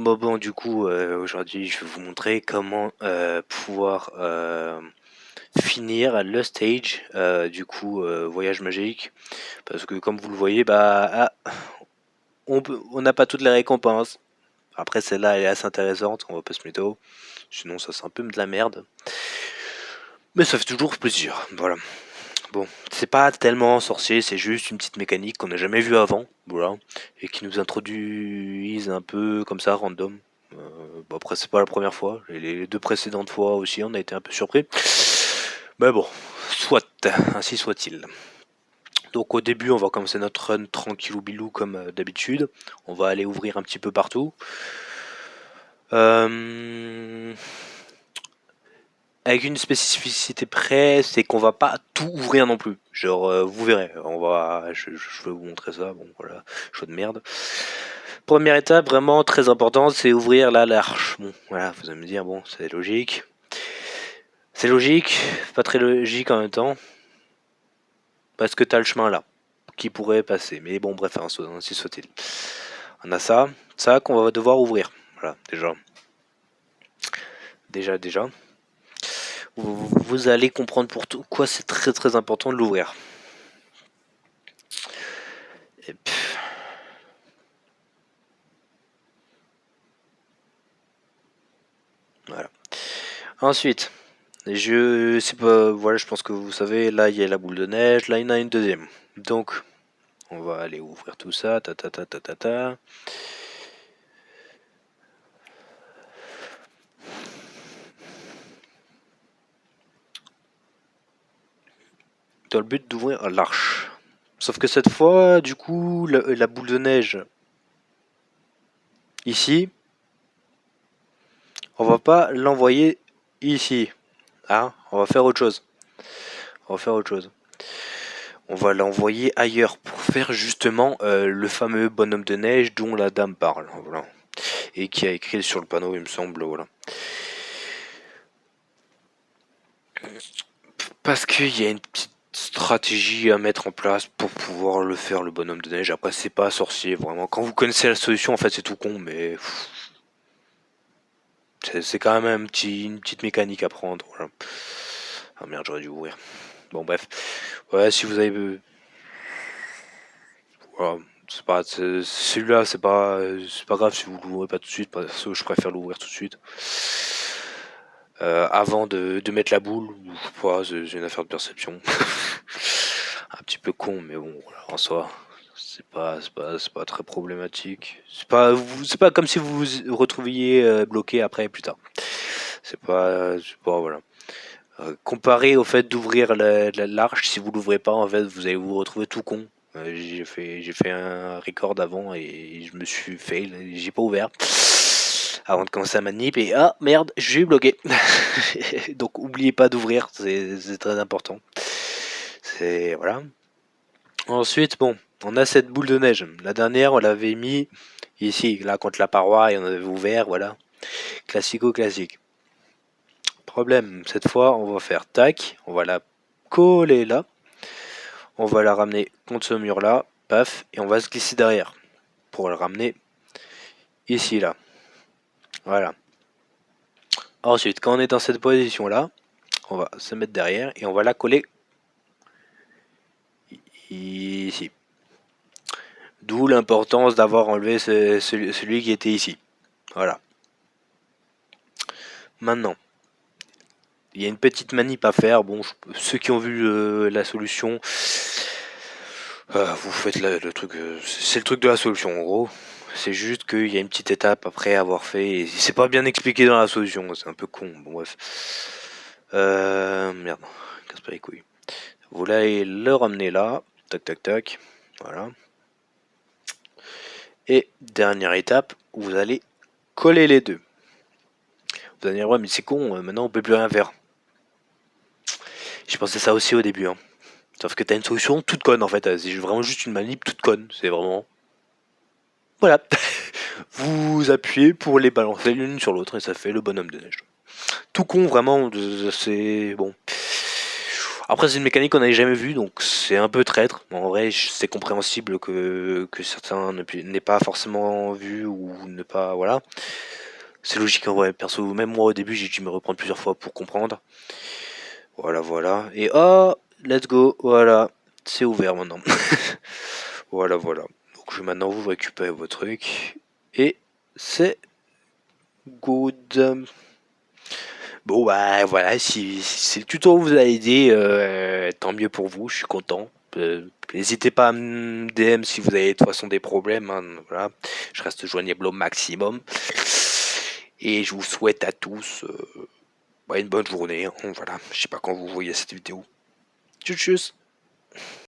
bon, du coup, aujourd'hui, je vais vous montrer comment pouvoir finir le stage, voyage magique. Parce que comme vous le voyez, on n'a pas toutes les récompenses. Après, celle-là, elle est assez intéressante, on va pas se mytho. Sinon, ça c'est un peu de la merde. Mais ça fait toujours plaisir, voilà. Bon, c'est pas tellement sorcier, c'est juste une petite mécanique qu'on n'a jamais vue avant, voilà, et qui nous introduisent un peu comme ça, random. Bon, après, c'est pas la première fois, les deux précédentes fois aussi, on a été un peu surpris. Mais bon, soit, ainsi soit-il. Donc au début, on va commencer notre run tranquillou bilou comme d'habitude. On va aller ouvrir un petit peu partout. Avec une spécificité près, c'est qu'on va pas tout ouvrir non plus. Genre, vous verrez, je vais vous montrer ça. Bon, voilà, chaud de merde. Première étape, vraiment très importante, c'est ouvrir l'arche. Bon, voilà, vous allez me dire, bon, c'est logique. C'est logique, pas très logique en même temps, parce que t'as le chemin là, qui pourrait passer. Mais bon, bref, ainsi soit-il. On a ça qu'on va devoir ouvrir. Voilà, déjà. Vous allez comprendre pourquoi c'est très très important de l'ouvrir. Voilà. Ensuite, voilà, je pense que vous savez, là il y a la boule de neige, là il y en a une deuxième. Donc, on va aller ouvrir tout ça, ta. Dans le but d'ouvrir l'arche. Sauf que cette fois, du coup, la boule de neige, ici, on va pas l'envoyer ici. Hein, on va faire autre chose. On va l'envoyer ailleurs pour faire justement le fameux bonhomme de neige dont la dame parle. Voilà. Et qui a écrit sur le panneau, il me semble. Voilà. Parce qu'il y a une petite stratégie à mettre en place pour pouvoir le faire, le bonhomme de neige. Après, c'est pas sorcier, vraiment. Quand vous connaissez la solution, en fait, c'est tout con, mais c'est quand même une petite mécanique à prendre. Voilà. Ah merde, j'aurais dû ouvrir. Bon, bref. Ouais, si vous avez. Voilà. Celui-là, c'est pas grave si vous l'ouvrez pas tout de suite, parce que je préfère l'ouvrir tout de suite. Avant de mettre la boule, c'est une affaire de perception. Un petit peu con, mais bon, voilà, en soi, c'est pas très problématique. C'est pas comme si vous vous retrouviez bloqué après plus tard. C'est pas voilà. Comparé au fait d'ouvrir l'arche, si vous l'ouvrez pas, en fait, vous allez vous retrouver tout con. J'ai fait un record avant et je me suis fail, j'ai pas ouvert avant de commencer à manip et ah merde, je suis bloqué. Donc oubliez pas d'ouvrir, c'est très important. C'est voilà. Ensuite, bon, on a cette boule de neige. La dernière, on l'avait mis ici, là contre la paroi et on avait ouvert, voilà. Classique. Problème, cette fois, on va faire tac, on va la coller là. On va la ramener contre ce mur là, paf, et on va se glisser derrière pour la ramener ici là. Voilà. Ensuite, quand on est dans cette position là, on va se mettre derrière et on va la coller ici. D'où l'importance d'avoir enlevé celui qui était ici. Voilà. Maintenant, il y a une petite manip à faire. Bon, ceux qui ont vu la solution, vous faites le truc. C'est le truc de la solution en gros. C'est juste qu'il y a une petite étape après avoir fait. Et c'est pas bien expliqué dans la solution. C'est un peu con. Bon, bref. Merde. Casse pas les couilles. Vous allez le ramener là. Tac. Voilà. Et dernière étape, vous allez coller les deux. Vous allez dire, ouais, mais c'est con, maintenant on peut plus rien faire. J'ai pensé ça aussi au début. Hein. Sauf que t'as une solution toute conne en fait. C'est vraiment juste une manip toute conne. C'est vraiment. Voilà. Vous appuyez pour les balancer l'une sur l'autre et ça fait le bonhomme de neige. Tout con, vraiment. C'est bon. Après, c'est une mécanique qu'on n'avait jamais vue, donc c'est un peu traître. En vrai, c'est compréhensible que certains n'aient pas forcément vu ou ne pas. Voilà. C'est logique en vrai. Perso, même moi au début, j'ai dû me reprendre plusieurs fois pour comprendre. Voilà, voilà. Et oh, let's go. Voilà. C'est ouvert maintenant. Voilà, voilà. Donc, je vais maintenant vous récupérer vos trucs. Et c'est good. Bon bah voilà, si le tuto vous a aidé, tant mieux pour vous, je suis content. N'hésitez pas à me DM si vous avez de toute façon des problèmes, hein, voilà. Je reste joignable au maximum. Et je vous souhaite à tous une bonne journée, hein, voilà. Je sais pas quand vous voyez cette vidéo. Tchuss tchuss.